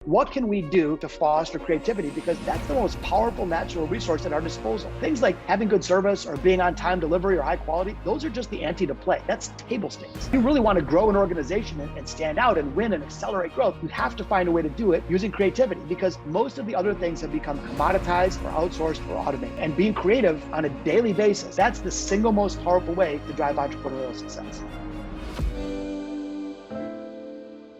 what can we do to foster creativity? Because that's the most powerful natural resource at our disposal. Things like having good service or being on time delivery or high quality, those are just the ante to play. That's table stakes. If you really want to grow an organization and stand out and win and accelerate growth, you have to find a way to do it using creativity, because most of the other things have become commoditized or outsourced or automated. And being creative on a daily basis, that's the single most powerful way to drive entrepreneurial success.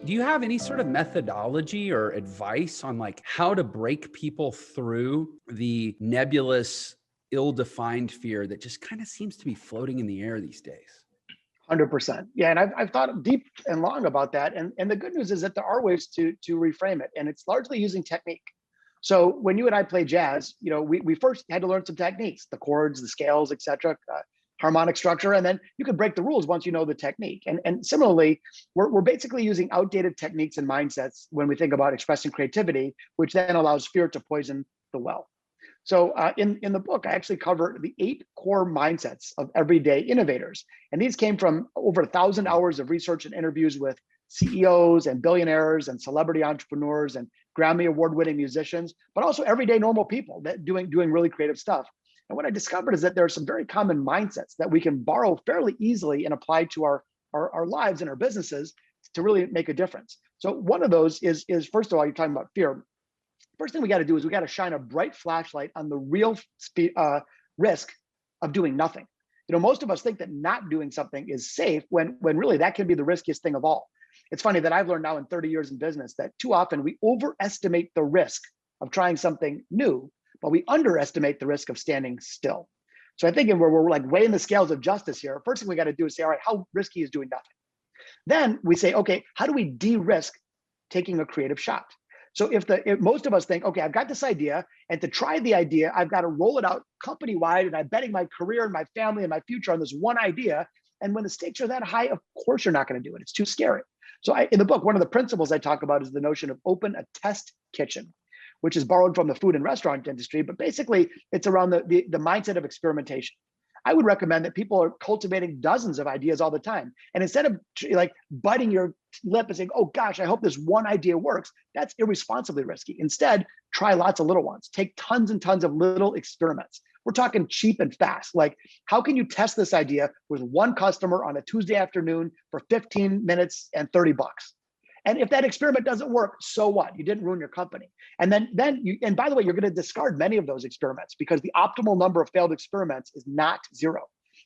Do you have any sort of methodology or advice on like how to break people through the nebulous, ill-defined fear that just kind of seems to be floating in the air these days? 100%. Yeah, and I've thought deep and long about that. And the good news is that there are ways to reframe it, and it's largely using technique. So when you and I play jazz, we first had to learn some techniques, the chords, the scales, et cetera, harmonic structure, and then you can break the rules once you know the technique. And similarly, we're basically using outdated techniques and mindsets when we think about expressing creativity, which then allows fear to poison the well. So in the book, I actually cover the 8 core mindsets of everyday innovators. And these came from over 1,000 hours of research and interviews with CEOs and billionaires and celebrity entrepreneurs and Grammy award-winning musicians, but also everyday normal people that doing really creative stuff. And what I discovered is that there are some very common mindsets that we can borrow fairly easily and apply to our lives and our businesses to really make a difference. So one of those is first of all, you're talking about fear. First thing we got to do is we got to shine a bright flashlight on the real risk of doing nothing. Most of us think that not doing something is safe when really that can be the riskiest thing of all. It's funny that I've learned now in 30 years in business that too often we overestimate the risk of trying something new, but we underestimate the risk of standing still. So I think where we're like weighing the scales of justice here, first thing we got to do is say, all right, how risky is doing nothing? Then we say, okay, how do we de-risk taking a creative shot? So if most of us think, okay, I've got this idea, and to try the idea, I've got to roll it out company-wide, and I'm betting my career and my family and my future on this one idea. And when the stakes are that high, of course you're not going to do it. It's too scary. So in the book, one of the principles I talk about is the notion of open a test kitchen, which is borrowed from the food and restaurant industry, but basically it's around the mindset of experimentation. I would recommend that people are cultivating dozens of ideas all the time. And instead of like biting your lip and saying, oh gosh, I hope this one idea works, that's irresponsibly risky. Instead, try lots of little ones. Take tons and tons of little experiments. We're talking cheap and fast. Like, how can you test this idea with one customer on a Tuesday afternoon for 15 minutes and $30? And if that experiment doesn't work, so what? You didn't ruin your company. And and by the way, you're going to discard many of those experiments because the optimal number of failed experiments is not 0.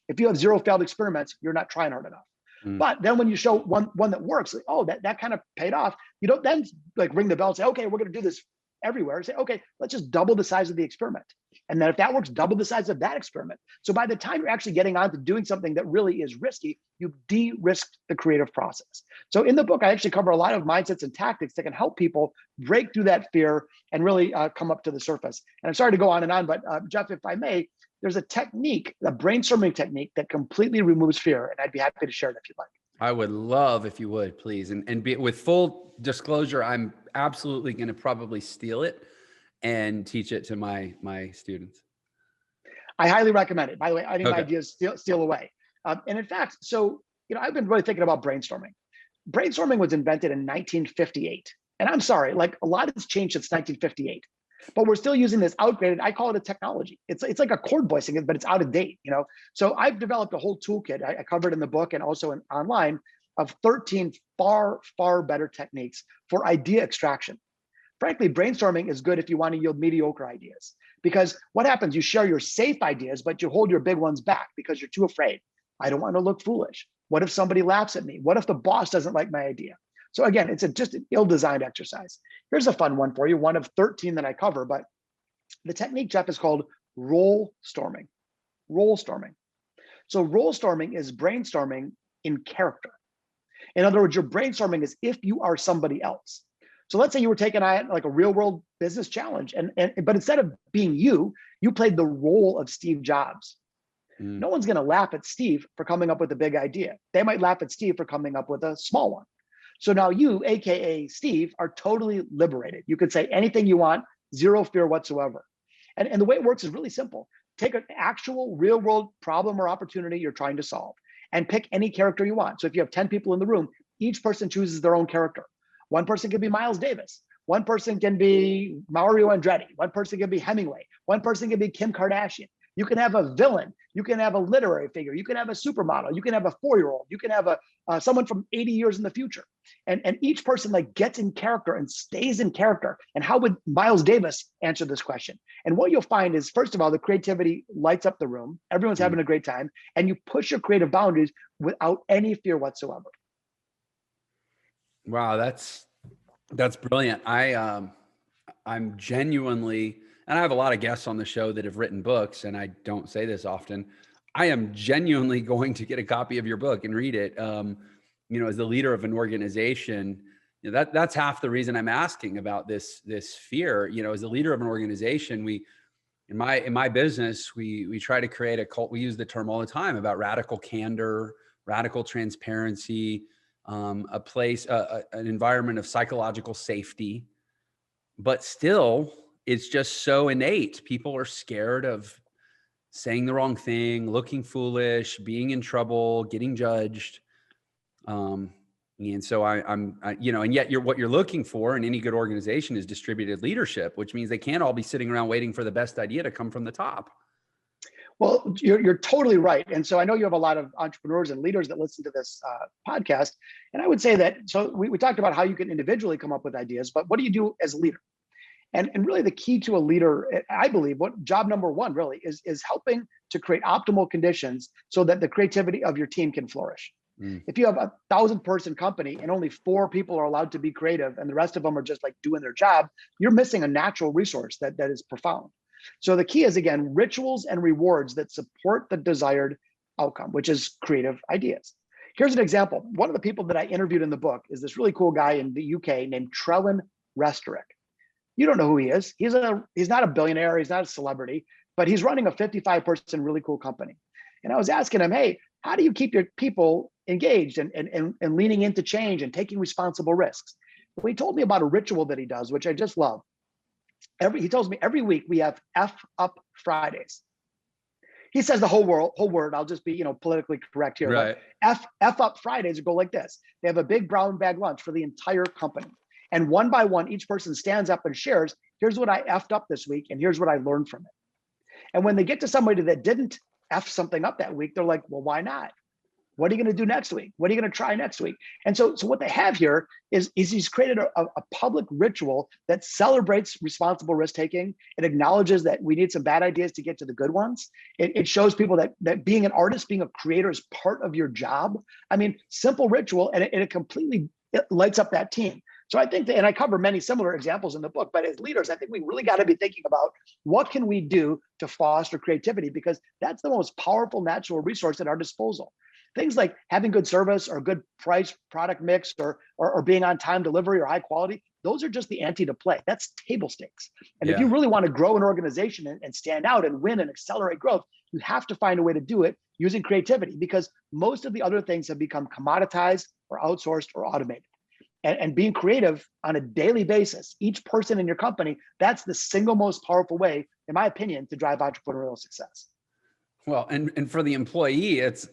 If you have 0 failed experiments, you're not trying hard enough. But then when you show one that works, like, oh, that kind of paid off, you don't then like ring the bell and say, okay, we're going to do this everywhere. Say, okay, let's just double the size of the experiment. And then if that works, double the size of that experiment. So by the time you're actually getting on to doing something that really is risky, you've de-risked the creative process. So in the book, I actually cover a lot of mindsets and tactics that can help people break through that fear and really come up to the surface. And I'm sorry to go on and on, but Jeff, if I may, there's a technique, a brainstorming technique that completely removes fear. And I'd be happy to share it if you'd like. I would love if you would, please. And be, with full disclosure, I'm absolutely going to probably steal it and teach it to my students. I highly recommend it. By the way, any ideas steal away. And in fact, so I've been really thinking about brainstorming. Brainstorming was invented in 1958. And I'm sorry, like a lot has changed since 1958. But we're still using this outdated, I call it a technology. It's like a chord voicing, but it's out of date, So I've developed a whole toolkit, I covered in the book and also online, of 13 far, far better techniques for idea extraction. Frankly, brainstorming is good if you want to yield mediocre ideas. Because what happens, you share your safe ideas, but you hold your big ones back because you're too afraid. I don't want to look foolish. What if somebody laughs at me? What if the boss doesn't like my idea? So again, it's just an ill-designed exercise. Here's a fun one for you, one of 13 that I cover, but the technique, Jeff, is called role storming. Role storming. So role storming is brainstorming in character. In other words, your brainstorming is if you are somebody else. So let's say you were taking on like a real world business challenge, but instead of being you played the role of Steve Jobs. No one's going to laugh at Steve for coming up with a big idea. They might laugh at Steve for coming up with a small one. So now you, AKA Steve, are totally liberated. You can say anything you want, 0 fear whatsoever. And the way it works is really simple. Take an actual real world problem or opportunity you're trying to solve and pick any character you want. So if you have 10 people in the room, each person chooses their own character. One person could be Miles Davis. One person can be Mario Andretti. One person can be Hemingway. One person can be Kim Kardashian. You can have a villain. You can have a literary figure. You can have a supermodel. You can have a 4-year-old. You can have someone from 80 years in the future. And each person like gets in character and stays in character. And how would Miles Davis answer this question? And what you'll find is, first of all, the creativity lights up the room. Everyone's having a great time. And you push your creative boundaries without any fear whatsoever. Wow, that's brilliant. I'm genuinely, and I have a lot of guests on the show that have written books, and I don't say this often. I am genuinely going to get a copy of your book and read it. As the leader of an organization, that's half the reason I'm asking about this fear. As the leader of an organization, in my business, we try to create a cult. We use the term all the time about radical candor, radical transparency, an environment of psychological safety, but still it's just so innate. People are scared of saying the wrong thing, looking foolish, being in trouble, getting judged. And so and yet what you're looking for in any good organization is distributed leadership, which means they can't all be sitting around waiting for the best idea to come from the top. Well, you're totally right. And so I know you have a lot of entrepreneurs and leaders that listen to this podcast. And I would say that, so we talked about how you can individually come up with ideas, but what do you do as a leader? And really the key to a leader, I believe, what job number one really is helping to create optimal conditions so that the creativity of your team can flourish. If you have a 1,000-person company and only 4 people are allowed to be creative and the rest of them are just like doing their job, you're missing a natural resource that is profound. So the key is, again, rituals and rewards that support the desired outcome, which is creative ideas. Here's an example. One of the people that I interviewed in the book is this really cool guy in the UK named Trellin Restorick. You don't know who he is. He's not a billionaire. He's not a celebrity, but he's running a 55-person really cool company. And I was asking him, hey, how do you keep your people engaged and leaning into change and taking responsible risks? Well, he told me about a ritual that he does, which I just love. He tells me every week we have F up Fridays. He says the whole word, I'll just be, politically correct here. Right. F up Fridays go like this. They have a big brown bag lunch for the entire company. And one by one, each person stands up and shares, here's what I effed up this week, and here's what I learned from it. And when they get to somebody that didn't F something up that week, they're like, well, why not? What are you going to do next week? What are you going to try next week? And so what they have here is he's created a public ritual that celebrates responsible risk-taking. It acknowledges that we need some bad ideas to get to the good ones. It shows people that being an artist, being a creator is part of your job. I mean, simple ritual, and it completely lights up that team. So I think and I cover many similar examples in the book, but as leaders, I think we really got to be thinking about what can we do to foster creativity, because that's the most powerful natural resource at our disposal. Things like having good service or good price product mix or being on time delivery or high quality, those are just the ante to play. That's table stakes. And if you really want to grow an organization and stand out and win and accelerate growth, you have to find a way to do it using creativity, because most of the other things have become commoditized or outsourced or automated. And being creative on a daily basis, each person in your company, that's the single most powerful way, in my opinion, to drive entrepreneurial success. Well, and for the employee, it's,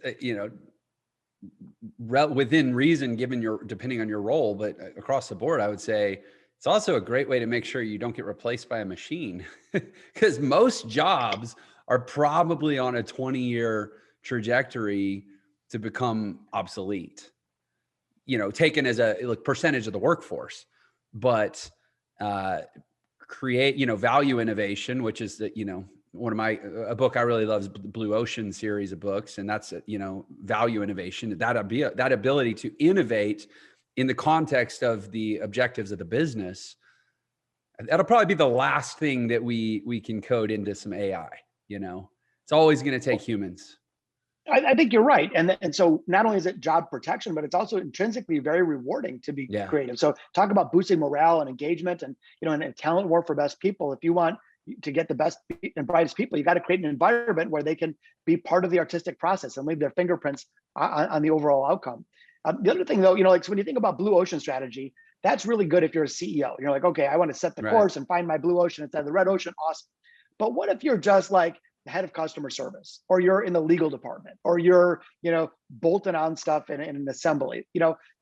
within reason, depending on your role, but across the board, I would say it's also a great way to make sure you don't get replaced by a machine, because most jobs are probably on a 20-year trajectory to become obsolete, taken as a percentage of the workforce. But create, value innovation, which is that, one of a book I really love is Blue Ocean series of books. And that's, value innovation, that ability to innovate in the context of the objectives of the business. That'll probably be the last thing that we can code into some AI, it's always going to take humans. I think you're right. And so not only is it job protection, but it's also intrinsically very rewarding to be creative. So talk about boosting morale and engagement and, in a talent war for best people. If you want to get the best and brightest people, you got to create an environment where they can be part of the artistic process and leave their fingerprints on the overall outcome. The other thing though, so when you think about blue ocean strategy, that's really good if you're a CEO. You're like, okay, I want to set the course and find my blue ocean instead of the red ocean. Awesome. But what if you're just like the head of customer service, or you're in the legal department, or you're, bolting on stuff in an assembly.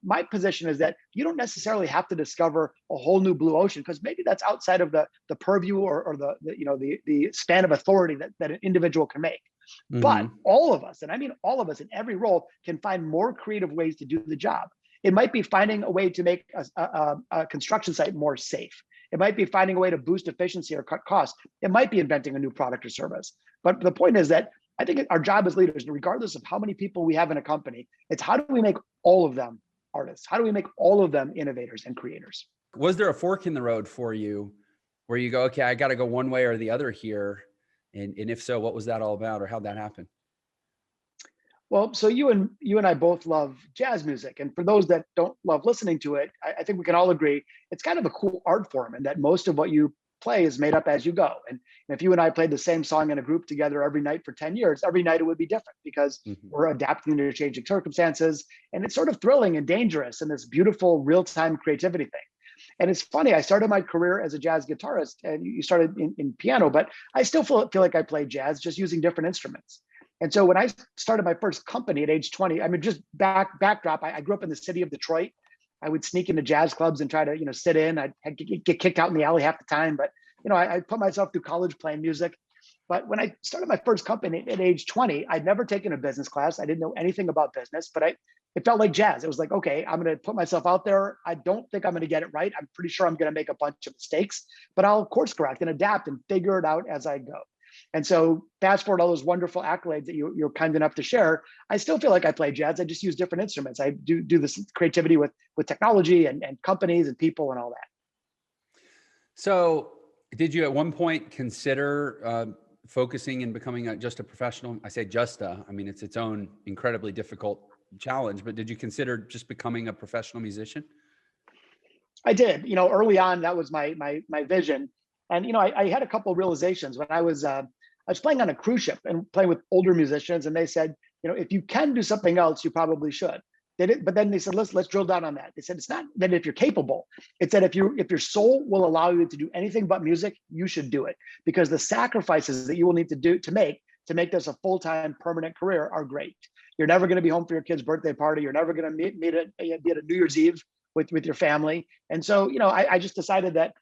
My position is that you don't necessarily have to discover a whole new blue ocean, because maybe that's outside of the purview or the span of authority that an individual can make. But all of us, and I mean all of us in every role, can find more creative ways to do the job. It might be finding a way to make a construction site more safe. It might be finding a way to boost efficiency or cut costs. It might be inventing a new product or service. But the point is that I think our job as leaders, regardless of how many people we have in a company, it's how do we make all of them artists? How do we make all of them innovators and creators? Was there a fork in the road for you where you go, okay, I got to go one way or the other here? And if so, what was that all about, or how'd that happen? Well, so you and I both love jazz music. And for those that don't love listening to it, I think we can all agree it's kind of a cool art form, and that most of what you play is made up as you go. And if you and I played the same song in a group together every night for 10 years, every night it would be different, because we're adapting to changing circumstances. And it's sort of thrilling and dangerous in this beautiful real-time creativity thing. And it's funny, I started my career as a jazz guitarist, and you started in piano, but I still feel like I play jazz, just using different instruments. And so when I started my first company at age 20, I mean, just backdrop, I grew up in the city of Detroit. I would sneak into jazz clubs and try to, sit in. I'd get kicked out in the alley half the time, but I put myself through college playing music. But when I started my first company at age 20, I'd never taken a business class. I didn't know anything about business, but it felt like jazz. It was like, okay, I'm going to put myself out there. I don't think I'm going to get it right. I'm pretty sure I'm going to make a bunch of mistakes, but I'll course correct and adapt and figure it out as I go. And so fast forward all those wonderful accolades that you're kind enough to share, I still feel like I play jazz. I just use different instruments. I do this creativity with technology and companies and people and all that. So did you at one point consider focusing and becoming just a professional? I say I mean, it's its own incredibly difficult challenge, but did you consider just becoming a professional musician? I did. Early on, that was my vision. And I had a couple of realizations when I was playing on a cruise ship and playing with older musicians, and they said, if you can do something else, you probably should. But then they said, let's drill down on that. They said, it's not that if you're capable, it's that if your soul will allow you to do anything but music, you should do it, because the sacrifices that you will need to make this a full-time permanent career are great. You're never going to be home for your kid's birthday party. You're never going to be at a New Year's Eve with your family. And so, I just decided that,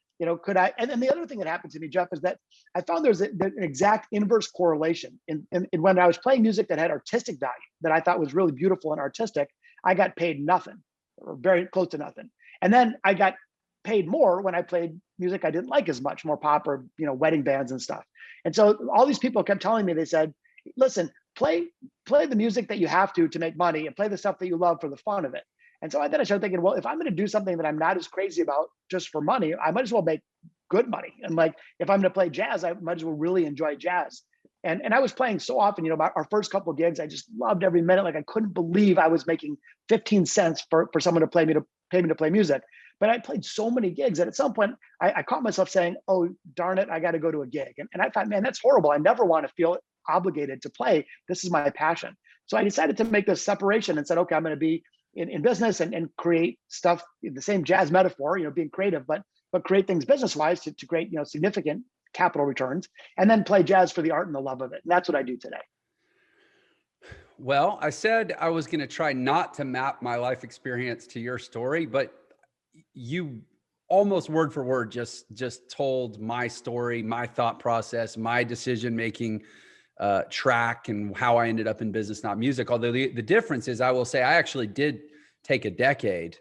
could I, and then the other thing that happened to me, Jeff, is that I found there's an exact inverse correlation in when I was playing music that had artistic value, that I thought was really beautiful and artistic, I got paid nothing, or very close to nothing. And then I got paid more when I played music I didn't like as much, more pop or, wedding bands and stuff. And so all these people kept telling me, they said, listen, play the music that you have to make money, and play the stuff that you love for the fun of it. And so then I started thinking, well, if I'm going to do something that I'm not as crazy about just for money, I might as well make good money. And like, if I'm going to play jazz, I might as well really enjoy jazz. And I was playing so often, our first couple of gigs, I just loved every minute. Like, I couldn't believe I was making 15 cents for someone to pay me to play music. But I played so many gigs that at some point I caught myself saying, oh, darn it, I got to go to a gig. And I thought, man, that's horrible. I never want to feel obligated to play. This is my passion. So I decided to make this separation and said, okay, I'm going to be in business and create stuff, the same jazz metaphor, being creative, but create things business-wise to create, significant capital returns, and then play jazz for the art and the love of it. And that's what I do today. Well, I said I was going to try not to map my life experience to your story, but you almost word for word just told my story, my thought process, my decision-making track, and how I ended up in business, not music. Although the difference is, I will say I actually did take a decade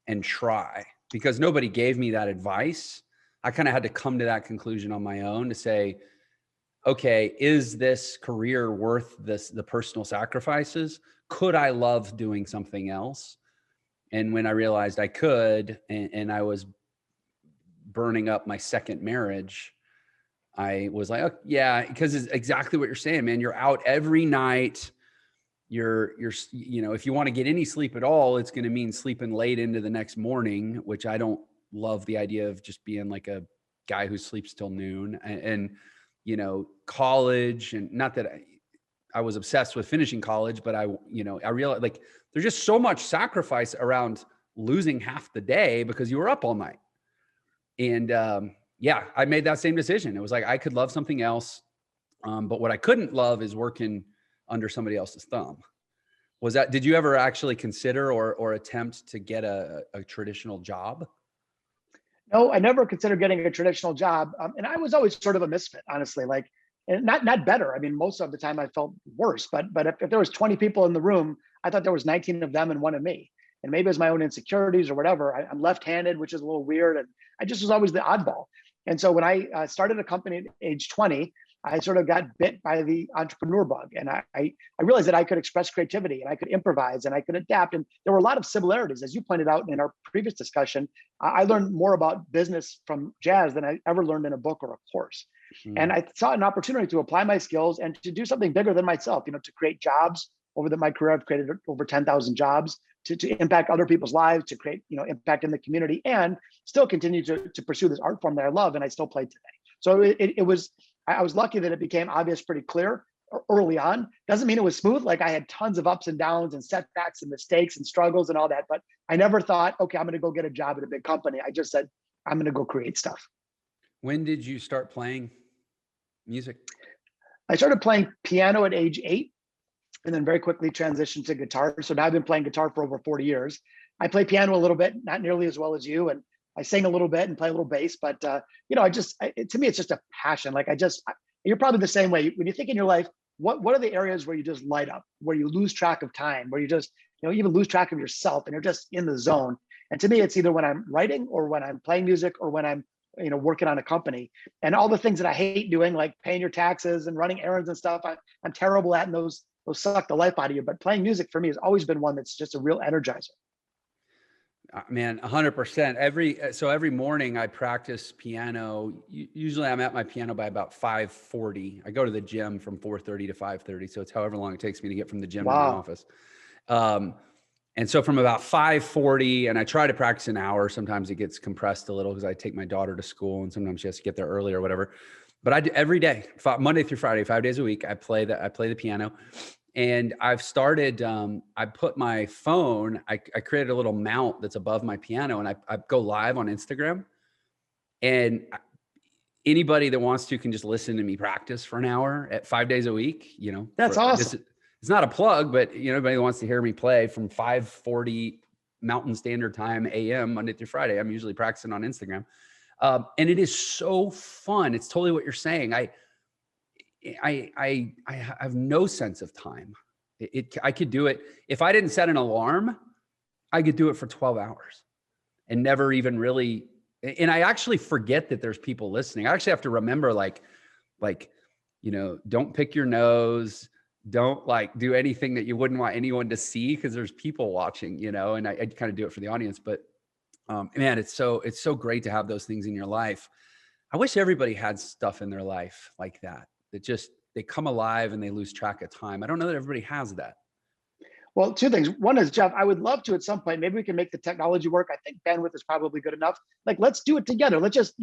and try, because nobody gave me that advice. I kind of had to come to that conclusion on my own to say, okay, is this career worth the personal sacrifices? Could I love doing something else? And when I realized I could, and I was burning up my second marriage, I was like, oh, yeah, because it's exactly what you're saying, man. You're out every night. You're, if you want to get any sleep at all, it's going to mean sleeping late into the next morning, which I don't love the idea of, just being like a guy who sleeps till noon. And college, and not that I was obsessed with finishing college, but I realized, like, there's just so much sacrifice around losing half the day because you were up all night. And, yeah, I made that same decision. It was like, I could love something else. But what I couldn't love is working under somebody else's thumb. Did you ever actually consider or attempt to get a traditional job? No, I never considered getting a traditional job. And I was always sort of a misfit, honestly, like, and not better. I mean, most of the time I felt worse, but if there was 20 people in the room, I thought there was 19 of them and one of me. And maybe it was my own insecurities or whatever. I'm left-handed, which is a little weird. And I just was always the oddball. And so when I started a company at age 20, I sort of got bit by the entrepreneur bug. And I realized that I could express creativity and I could improvise and I could adapt. And there were a lot of similarities. As you pointed out in our previous discussion, I learned more about business from jazz than I ever learned in a book or a course. And I saw an opportunity to apply my skills and to do something bigger than myself, to create jobs. My career, I've created over 10,000 jobs to impact other people's lives, to create, impact in the community, and still continue to pursue this art form that I love and I still play today. So I was lucky that it became obvious pretty clear early on. Doesn't mean it was smooth. Like I had tons of ups and downs and setbacks and mistakes and struggles and all that, but I never thought, okay, I'm going to go get a job at a big company. I just said, I'm going to go create stuff. When did you start playing music? I started playing piano at age 8 and then very quickly transitioned to guitar. So now I've been playing guitar for over 40 years. I play piano a little bit, not nearly as well as you. And I sing a little bit and play a little bass, but to me, it's just a passion. Like you're probably the same way. When you think in your life, what are the areas where you just light up, where you lose track of time, where you just, even lose track of yourself and you're just in the zone. And to me, it's either when I'm writing or when I'm playing music or when I'm, working on a company. And all the things that I hate doing, like paying your taxes and running errands and stuff, I'm terrible at, and those suck the life out of you. But playing music for me has always been one that's just a real energizer. Man, 100%. So every morning I practice piano. Usually I'm at my piano by about 5:40. I go to the gym from 4:30 to 5:30. So it's however long it takes me to get from the gym to my office. And so from about 5:40, and I try to practice an hour. Sometimes it gets compressed a little because I take my daughter to school and sometimes she has to get there early or whatever. But I do every day, Monday through Friday, 5 days a week. I play the piano. And I've started, I put my phone, I created a little mount that's above my piano, and I go live on Instagram. And anybody that wants to can just listen to me practice for an hour at 5 days a week. That's awesome. It's not a plug, but anybody wants to hear me play from 5:40 Mountain Standard Time AM Monday through Friday. I'm usually practicing on Instagram. And it is so fun. It's totally what you're saying. I have no sense of time. I could do it. If I didn't set an alarm, I could do it for 12 hours and never even really, and I actually forget that there's people listening. I actually have to remember don't pick your nose. Don't do anything that you wouldn't want anyone to see because there's people watching, and I kind of do it for the audience. But man, it's so great to have those things in your life. I wish everybody had stuff in their life like that just, they come alive and they lose track of time. I don't know that everybody has that. Well, two things. One is, Jeff, I would love to at some point, maybe we can make the technology work. I think bandwidth is probably good enough. Let's do it together. Let's just,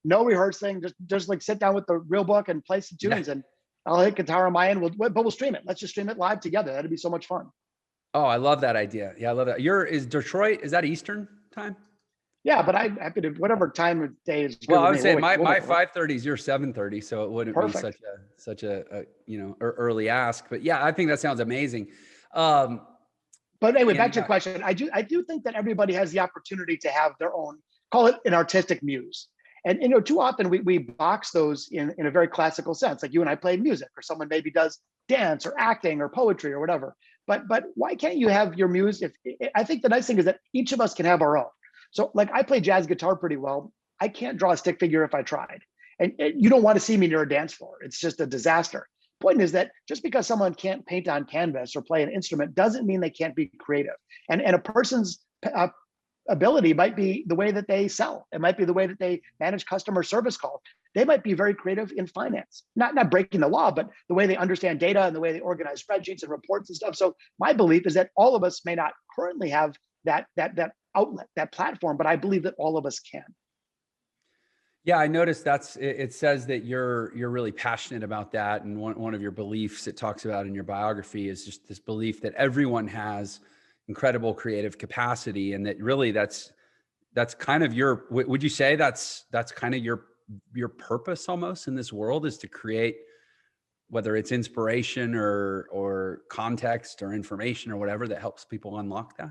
no rehearsing, just sit down with the real book and play some tunes, and I'll hit guitar on my end. But we'll stream it. Let's just stream it live together. That'd be so much fun. Oh, I love that idea. Yeah, I love that. Is Detroit, is that Eastern time? Yeah, but I'm happy to whatever time of day is good. Well, I would say my 5:30 is your 7:30, so it wouldn't Perfect. be such a early ask. But yeah, I think that sounds amazing. But anyway, back to your question. I do think that everybody has the opportunity to have their own, call it an artistic muse. And too often we box those in a very classical sense. Like you and I play music, or someone maybe does dance or acting or poetry or whatever. But why can't you have your muse? I think the nice thing is that each of us can have our own. So I play jazz guitar pretty well. I can't draw a stick figure if I tried. And you don't want to see me near a dance floor. It's just a disaster. Point is that just because someone can't paint on canvas or play an instrument doesn't mean they can't be creative. And a person's ability might be the way that they sell. It might be the way that they manage customer service calls. They might be very creative in finance, not breaking the law, but the way they understand data and the way they organize spreadsheets and reports and stuff. So my belief is that all of us may not currently have that outlet, that platform, but I believe that all of us can. Yeah, I noticed it says that you're really passionate about that. And one of your beliefs it talks about in your biography is just this belief that everyone has incredible creative capacity. And that really that's kind of would you say that's kind of your purpose almost in this world, is to create whether it's inspiration or context or information or whatever that helps people unlock that?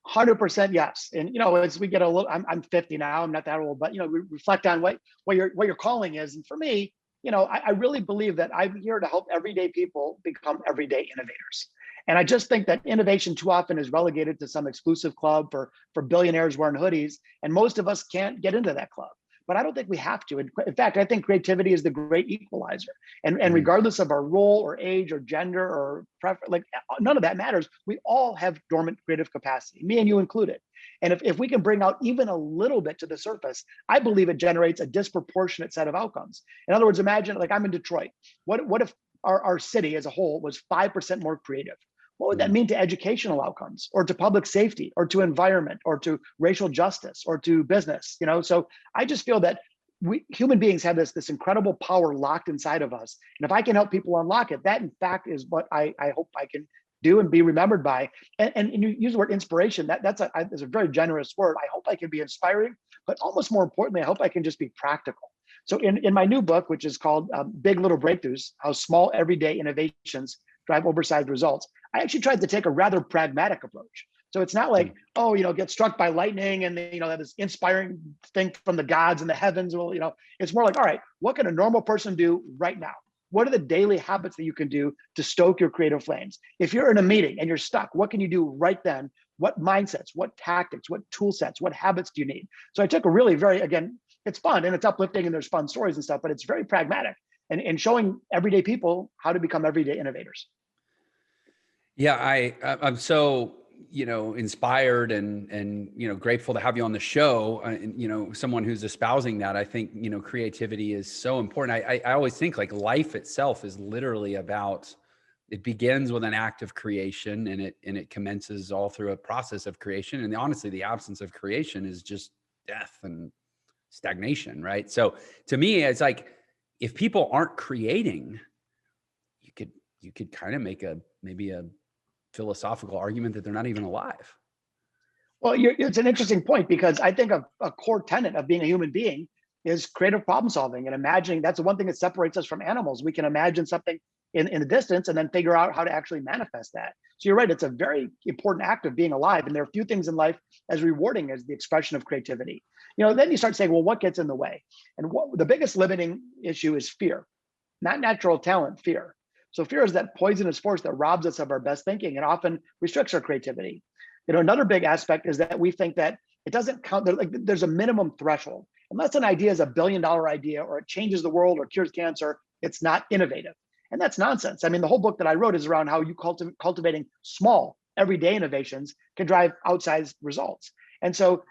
100% yes. And as we get a little, I'm 50 now. I'm not that old, but we reflect on what your calling is. And for me, I really believe that I'm here to help everyday people become everyday innovators. And I just think that innovation too often is relegated to some exclusive club for billionaires wearing hoodies, and most of us can't get into that club. But I don't think we have to. In fact, I think creativity is the great equalizer. And regardless of our role or age or gender or preference, like none of that matters. We all have dormant creative capacity, me and you included. And if we can bring out even a little bit to the surface, I believe it generates a disproportionate set of outcomes. In other words, imagine, like, I'm in Detroit. What if our city as a whole was 5% more creative? What would that mean to educational outcomes, or to public safety, or to environment, or to racial justice, or to business? So I just feel that we human beings have this incredible power locked inside of us. And if I can help people unlock it, that in fact is what I hope I can do and be remembered by. And you use the word inspiration. That's a very generous word. I hope I can be inspiring, but almost more importantly, I hope I can just be practical. So in my new book, which is called Big Little Breakthroughs, How Small Everyday Innovations Drive Oversized Results, I actually tried to take a rather pragmatic approach. So it's not like, get struck by lightning and that this inspiring thing from the gods and the heavens. Well, it's more like, all right, what can a normal person do right now? What are the daily habits that you can do to stoke your creative flames? If you're in a meeting and you're stuck, what can you do right then? What mindsets, what tactics, what tool sets, what habits do you need? So I took a really again, it's fun and it's uplifting and there's fun stories and stuff, but it's very pragmatic and showing everyday people how to become everyday innovators. Yeah, I'm so inspired and grateful to have you on the show. And someone who's espousing that. I think creativity is so important. I always think like life itself is literally about. It begins with an act of creation, and it commences all through a process of creation. And honestly, the absence of creation is just death and stagnation, right? So to me, it's like if people aren't creating, you could kind of make maybe a philosophical argument that they're not even alive. Well, it's an interesting point, because I think a core tenet of being a human being is creative problem solving and imagining. That's the one thing that separates us from animals. We can imagine something in the distance and then figure out how to actually manifest that. So you're right, it's a very important act of being alive. And there are few things in life as rewarding as the expression of creativity. Then you start saying, well, what gets in the way? And the biggest limiting issue is fear, not natural talent, fear. So fear is that poisonous force that robs us of our best thinking and often restricts our creativity. Another big aspect is that we think that it doesn't count. There's a minimum threshold. Unless an idea is $1 billion idea, or it changes the world or cures cancer, it's not innovative. And that's nonsense. I mean, the whole book that I wrote is around how you cultivating small, everyday innovations can drive outsized results. And so,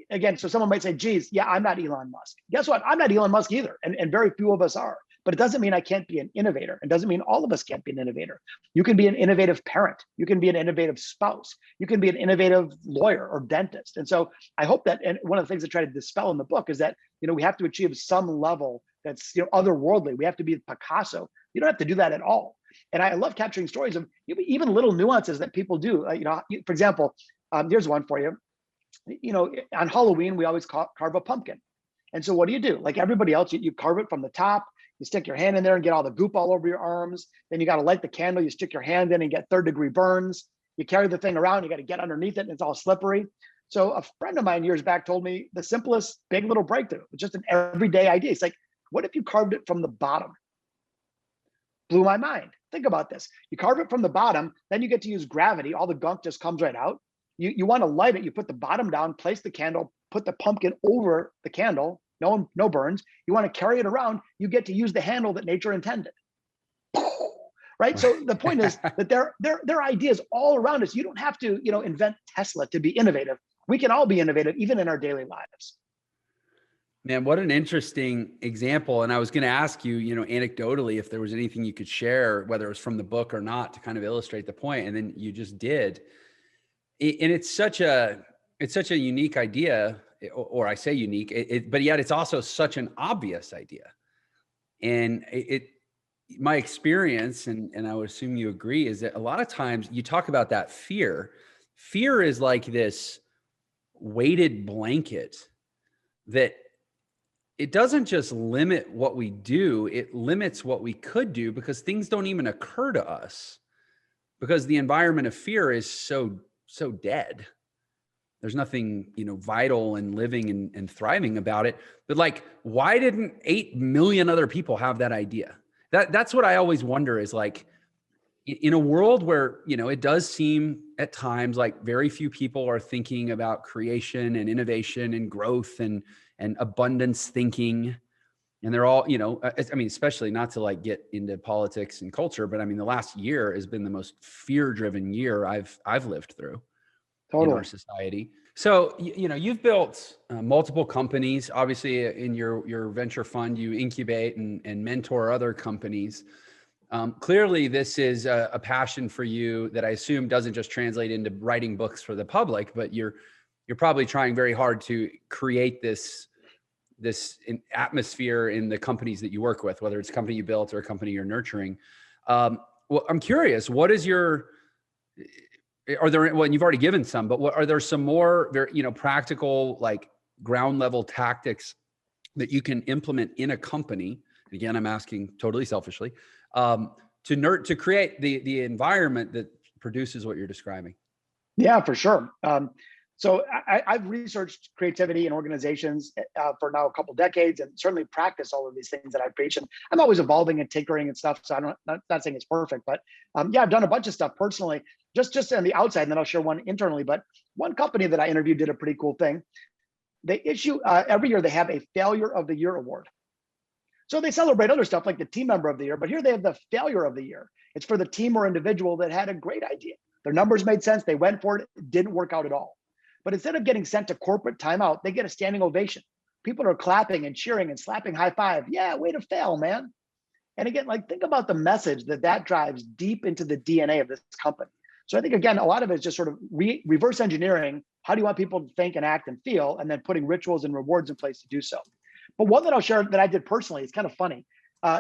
again, so someone might say, geez, yeah, I'm not Elon Musk. Guess what? I'm not Elon Musk either. And very few of us are. But it doesn't mean I can't be an innovator. It doesn't mean all of us can't be an innovator. You can be an innovative parent. You can be an innovative spouse. You can be an innovative lawyer or dentist. And so I hope that, and one of the things I try to dispel in the book is that, we have to achieve some level that's, otherworldly. We have to be Picasso. You don't have to do that at all. And I love capturing stories of even little nuances that people do. For example, here's one for you. On Halloween, we always carve a pumpkin. And so what do? Like everybody else, you carve it from the top. You stick your hand in there and get all the goop all over your arms. Then you got to light the candle. You stick your hand in and get third-degree burns. You carry the thing around. You got to get underneath it, and it's all slippery. So a friend of mine years back told me the simplest big little breakthrough, just an everyday idea. It's like, what if you carved it from the bottom? Blew my mind. Think about this. You carve it from the bottom, then you get to use gravity. All the gunk just comes right out. You want to light it. You put the bottom down, place the candle, put the pumpkin over the candle. No burns. You want to carry it around. You get to use the handle that nature intended. Right. So the point is that there are ideas all around us. You don't have to, invent Tesla to be innovative. We can all be innovative, even in our daily lives. Man, what an interesting example. And I was going to ask you, anecdotally, if there was anything you could share, whether it was from the book or not, to kind of illustrate the point. And then you just did. And it's such a unique idea, or I say unique, but yet it's also such an obvious idea. And my experience, and I would assume you agree, is that a lot of times you talk about that fear. Fear is like this weighted blanket that it doesn't just limit what we do, it limits what we could do because things don't even occur to us because the environment of fear is so dead. There's nothing, vital and living and thriving about it. But like, why didn't 8 million other people have that idea? That's what I always wonder is like, in a world where, it does seem at times like very few people are thinking about creation and innovation and growth and abundance thinking. And they're all, especially not to like get into politics and culture, but I mean, the last year has been the most fear-driven year I've lived through. Totally. In our society. So, you've built multiple companies. Obviously, in your venture fund, you incubate and mentor other companies. Clearly, this is a passion for you that I assume doesn't just translate into writing books for the public, but you're probably trying very hard to create this atmosphere in the companies that you work with, whether it's a company you built or a company you're nurturing. Well, I'm curious, what is well, you've already given some, but are there some more very, practical, like ground level tactics that you can implement in a company? Again, I'm asking totally selfishly, to create the environment that produces what you're describing. Yeah, for sure. So I've researched creativity in organizations for now a couple decades, and certainly practice all of these things that I preach. And I'm always evolving and tinkering and stuff. So I'm not saying it's perfect, but yeah, I've done a bunch of stuff personally, just on the outside, and then I'll share one internally. But one company that I interviewed did a pretty cool thing. They issue every year they have a Failure of the Year award. So they celebrate other stuff like the Team Member of the Year, but here they have the Failure of the Year. It's for the team or individual that had a great idea. Their numbers made sense. They went for it. It didn't work out at all. But instead of getting sent to corporate timeout, they get a standing ovation. People are clapping and cheering and slapping high five. Yeah, way to fail, man. And again, like think about the message that drives deep into the DNA of this company. So I think, again, a lot of it is just sort of reverse engineering. How do you want people to think and act and feel? And then putting rituals and rewards in place to do so. But one that I'll share that I did personally, it's kind of funny.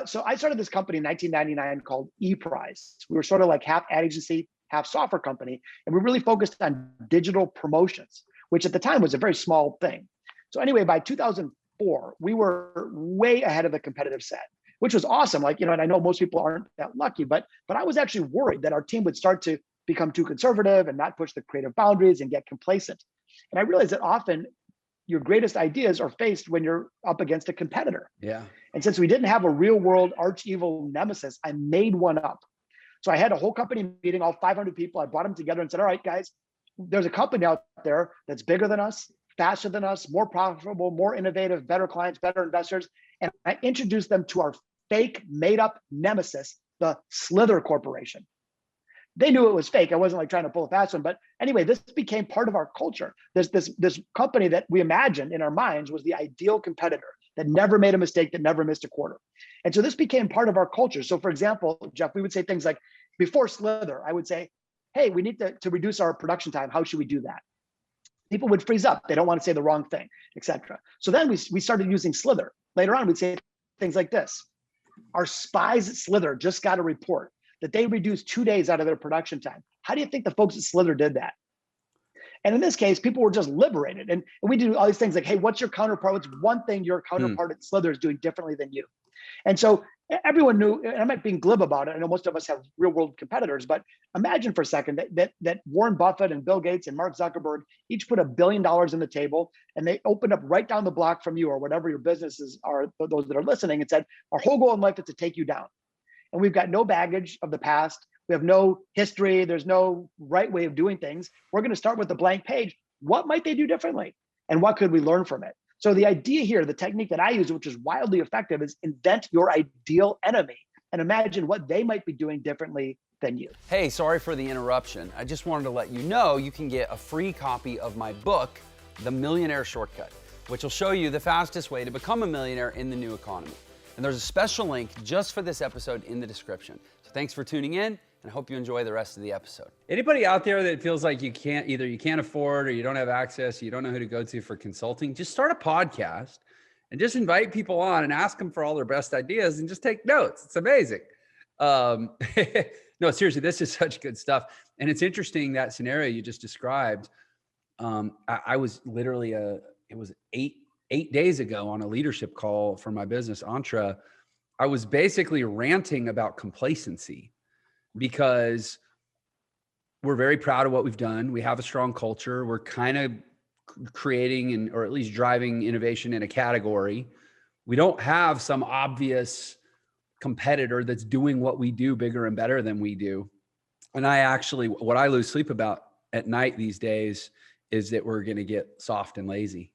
So I started this company in 1999 called ePrize. We were sort of like half ad agency, half software company, and we really focused on digital promotions, which at the time was a very small thing. So anyway, by 2004, we were way ahead of the competitive set, which was awesome. Like, and I know most people aren't that lucky, but I was actually worried that our team would start to become too conservative and not push the creative boundaries and get complacent. And I realized that often your greatest ideas are faced when you're up against a competitor. Yeah. And since we didn't have a real world arch evil nemesis, I made one up. So I had a whole company meeting, all 500 people. I brought them together and said, all right, guys, there's a company out there that's bigger than us, faster than us, more profitable, more innovative, better clients, better investors. And I introduced them to our fake made up nemesis, the Slither Corporation. They knew it was fake. I wasn't like trying to pull a fast one, but anyway, this became part of our culture. This company that we imagined in our minds was the ideal competitor that never made a mistake, that never missed a quarter. And so this became part of our culture. So for example, Jeff, we would say things like, before Slither, I would say, hey, we need to reduce our production time. How should we do that? People would freeze up. They don't want to say the wrong thing, etc. So then we started using Slither. Later on, we'd say things like this. Our spies at Slither just got a report that they reduced 2 days out of their production time. How do you think the folks at Slither did that? And in this case, people were just liberated. And we do all these things like, hey, what's your counterpart? What's one thing your counterpart at Slither is doing differently than you? And so everyone knew, and I'm not being glib about it. I know most of us have real world competitors, but imagine for a second that Warren Buffett and Bill Gates and Mark Zuckerberg each put $1 billion on the table, and they opened up right down the block from you or whatever your businesses are, those that are listening, and said, our whole goal in life is to take you down. And we've got no baggage of the past. We have no history. There's no right way of doing things. We're going to start with a blank page. What might they do differently? And what could we learn from it? So the idea here, the technique that I use, which is wildly effective, is invent your ideal enemy and imagine what they might be doing differently than you. Hey, sorry for the interruption. I just wanted to let you know you can get a free copy of my book, The Millionaire Shortcut, which will show you the fastest way to become a millionaire in the new economy. And there's a special link just for this episode in the description. So thanks for tuning in, and I hope you enjoy the rest of the episode. Anybody out there that feels like you can't afford or you don't have access, you don't know who to go to for consulting, just start a podcast and just invite people on and ask them for all their best ideas and just take notes. It's amazing. No, seriously, this is such good stuff. And it's interesting, that scenario you just described. I was literally it was 8 days ago on a leadership call for my business, Entra, I was basically ranting about complacency because we're very proud of what we've done. We have a strong culture. We're kind of creating or at least driving innovation in a category. We don't have some obvious competitor that's doing what we do bigger and better than we do. And what I lose sleep about at night these days is that we're going to get soft and lazy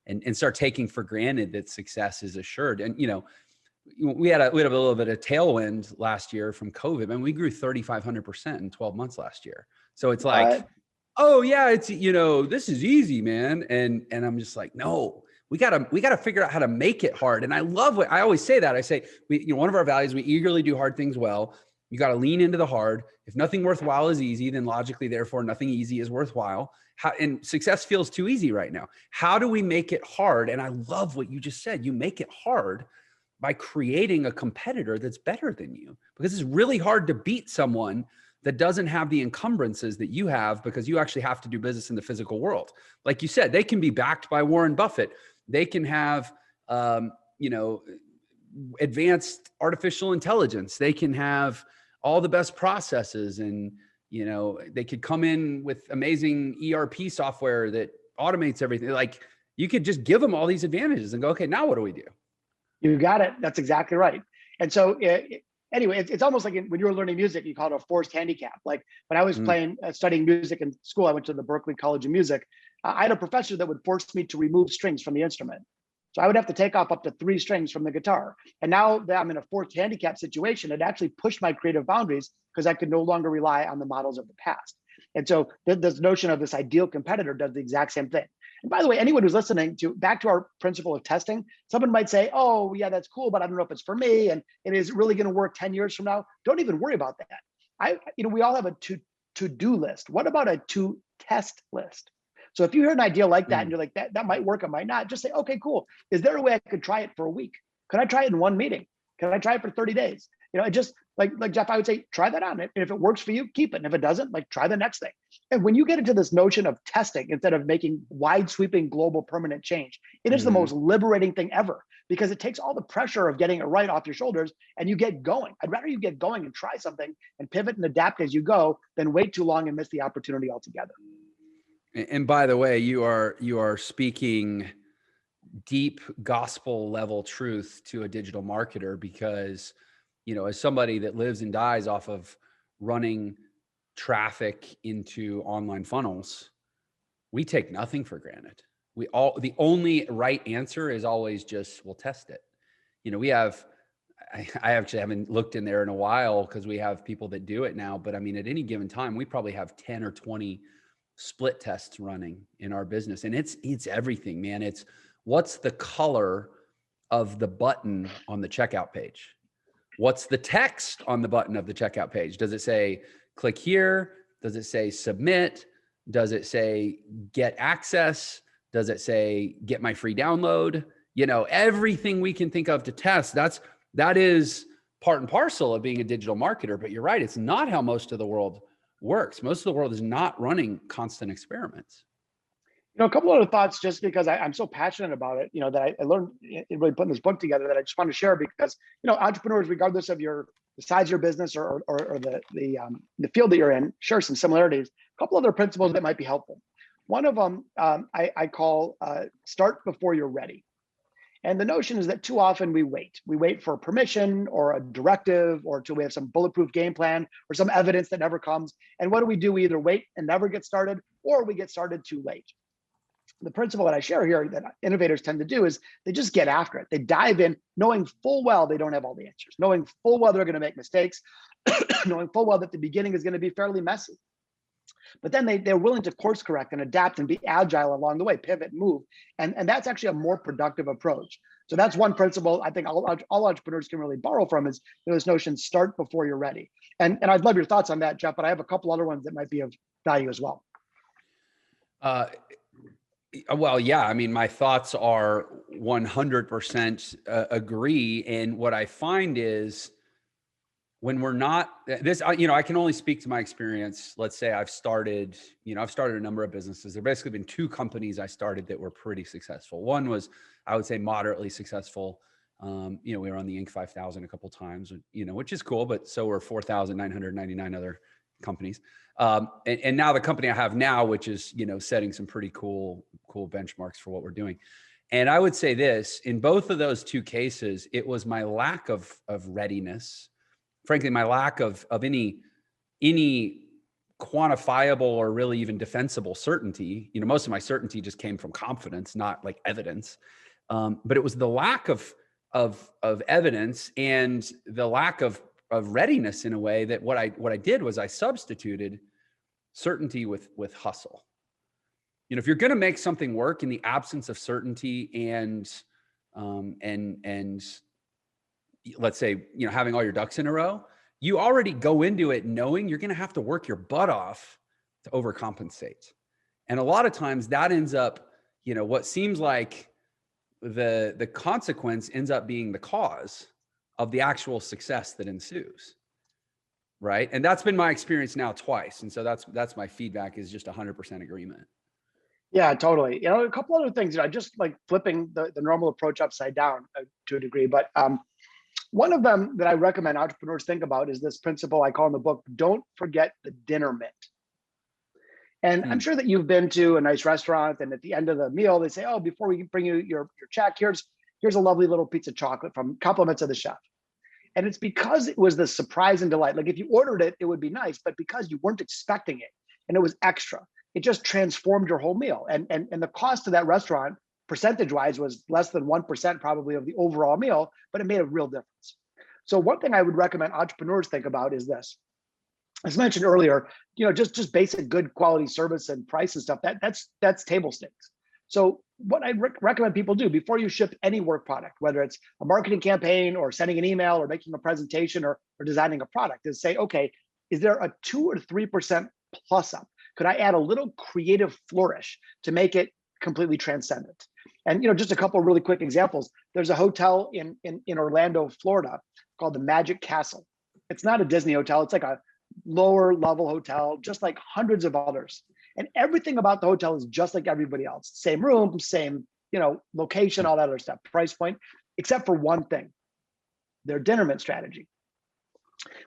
and start taking for granted that success is assured. And, we had a little bit of tailwind last year from COVID, and we grew 3,500% in 12 months last year. So it's like, oh yeah, it's, this is easy, man. And I'm just like, no, we gotta figure out how to make it hard. And I love what I always say that I say, one of our values, we eagerly do hard things well. You got to lean into the hard. If nothing worthwhile is easy, then logically, therefore, nothing easy is worthwhile. And success feels too easy right now. How do we make it hard? And I love what you just said. You make it hard by creating a competitor that's better than you, because it's really hard to beat someone that doesn't have the encumbrances that you have, because you actually have to do business in the physical world. Like you said, they can be backed by Warren Buffett. They can have, advanced artificial intelligence. They can have all the best processes, and, they could come in with amazing ERP software that automates everything. Like, you could just give them all these advantages and go, okay, now what do we do? You got it. That's exactly right. And so anyway, it's almost like when you were learning music, you call it a forced handicap. Like when I was studying music in school, I went to the Berklee College of Music. I had a professor that would force me to remove strings from the instrument. So I would have to take off up to 3 strings from the guitar. And now that I'm in a forced handicap situation, it actually pushed my creative boundaries, because I could no longer rely on the models of the past. And so this notion of this ideal competitor does the exact same thing. And by the way, anyone who's listening back to our principle of testing, someone might say, oh yeah, that's cool, but I don't know if it's for me. And it is really going to work 10 years from now. Don't even worry about that. We all have a to-do list. What about a to-test list? So if you hear an idea like that and you're like, that might work, it might not, just say, okay, cool. Is there a way I could try it for a week? Could I try it in one meeting? Can I try it for 30 days? Just like Jeff, I would say, try that on it. And if it works for you, keep it. And if it doesn't, try the next thing. And when you get into this notion of testing, instead of making wide sweeping global permanent change, it is the most liberating thing ever, because it takes all the pressure of getting it right off your shoulders and you get going. I'd rather you get going and try something and pivot and adapt as you go than wait too long and miss the opportunity altogether. And by the way, you are speaking deep gospel level truth to a digital marketer, because, as somebody that lives and dies off of running traffic into online funnels, we take nothing for granted. The only right answer is always just, we'll test it. I actually haven't looked in there in a while, because we have people that do it now, but I mean, at any given time, we probably have 10 or 20 split tests running in our business. And it's everything, man. It's what's the color of the button on the checkout page? What's the text on the button of the checkout page? Does it say click here? Does it say submit? Does it say get access? Does it say get my free download? Everything we can think of to test, that is part and parcel of being a digital marketer. But you're right, it's not how most of the world works. Most of the world is not running constant experiments. A couple other thoughts, just because I'm so passionate about it, that I learned in really putting this book together, that I just want to share, because, entrepreneurs, regardless of the size of your business or the field that you're in, share some similarities. A couple other principles that might be helpful. One of them I call start before you're ready. And the notion is that too often we wait. We wait for permission or a directive, or till we have some bulletproof game plan or some evidence that never comes. And what do? We either wait and never get started, or we get started too late. The principle that I share here that innovators tend to do is they just get after it. They dive in knowing full well they don't have all the answers, knowing full well they're going to make mistakes, knowing full well that the beginning is going to be fairly messy. But then they're willing to course correct and adapt and be agile along the way, pivot, move. And that's actually a more productive approach. So that's one principle I think all entrepreneurs can really borrow from, is this notion, start before you're ready. And I'd love your thoughts on that, Jeff, but I have a couple other ones that might be of value as well. Well, yeah, I mean, my thoughts are 100% agree. And what I find is when we're not this, I can only speak to my experience. Let's say I've started a number of businesses. There basically been two companies I started that were pretty successful. One was, I would say, moderately successful. We were on the Inc. 5000 a couple of times, which is cool, but so were 4,999 other companies. And now the company I have now, which is, setting some pretty cool benchmarks for what we're doing. And I would say this, in both of those two cases, it was my lack of readiness, frankly, my lack of any quantifiable or really even defensible certainty. Most of my certainty just came from confidence, not like evidence. But it was the lack of evidence and the lack of readiness in a way that what I did was I substituted certainty with hustle. If you're going to make something work in the absence of certainty and let's say, having all your ducks in a row, you already go into it knowing you're going to have to work your butt off to overcompensate. And a lot of times that ends up, what seems like the consequence ends up being the cause of the actual success that ensues. Right. And that's been my experience now twice. And so that's my feedback, is just 100% agreement. Yeah, totally. A couple other things, just like flipping the normal approach upside down to a degree. But one of them that I recommend entrepreneurs think about is this principle I call in the book, don't forget the dinner mint. And I'm sure that you've been to a nice restaurant, and at the end of the meal, they say, oh, before we bring you your check, here's a lovely little piece of chocolate from compliments of the chef. And it's because it was the surprise and delight. Like if you ordered it, it would be nice, but because you weren't expecting it and it was extra, it just transformed your whole meal. And the cost of that restaurant, percentage-wise, was less than 1% probably of the overall meal, but it made a real difference. So one thing I would recommend entrepreneurs think about is this. As mentioned earlier, just basic good quality service and price and stuff, that's table stakes. So what I recommend people do before you ship any work product, whether it's a marketing campaign or sending an email or making a presentation or designing a product, is say, okay, is there a 2 or 3% plus up? Could I add a little creative flourish to make it completely transcendent? And just a couple of really quick examples. There's a hotel in Orlando, Florida, called the Magic Castle. It's not a Disney hotel. It's like a lower level hotel, just like hundreds of others. And everything about the hotel is just like everybody else. Same room, same location, all that other stuff, price point, except for one thing: their dinner mint strategy.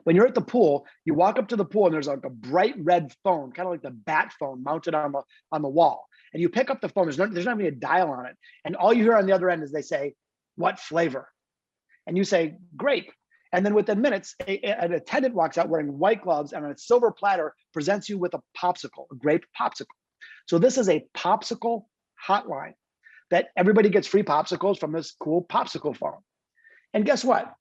When you're at the pool, you walk up to the pool and there's like a bright red phone, kind of like the bat phone mounted on the wall. And you pick up the phone, there's not even a dial on it. And all you hear on the other end is they say, what flavor? And you say, grape. And then within minutes, an attendant walks out wearing white gloves and on a silver platter presents you with a popsicle, a grape popsicle. So this is a popsicle hotline that everybody gets free popsicles from this cool popsicle phone. And guess what?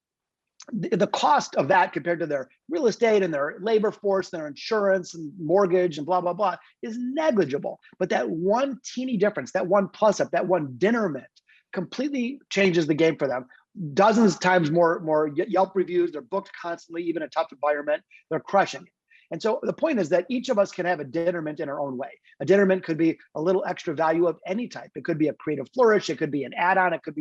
The cost of that compared to their real estate and their labor force, their insurance and mortgage and blah, blah, blah is negligible. But that one teeny difference, that one plus up, that one dinner mint completely changes the game for them. Dozens of times more Yelp reviews, they're booked constantly, even a tough environment, they're crushing it. And so the point is that each of us can have a dinner mint in our own way. A dinner mint could be a little extra value of any type. It could be a creative flourish. It could be an add-on. It could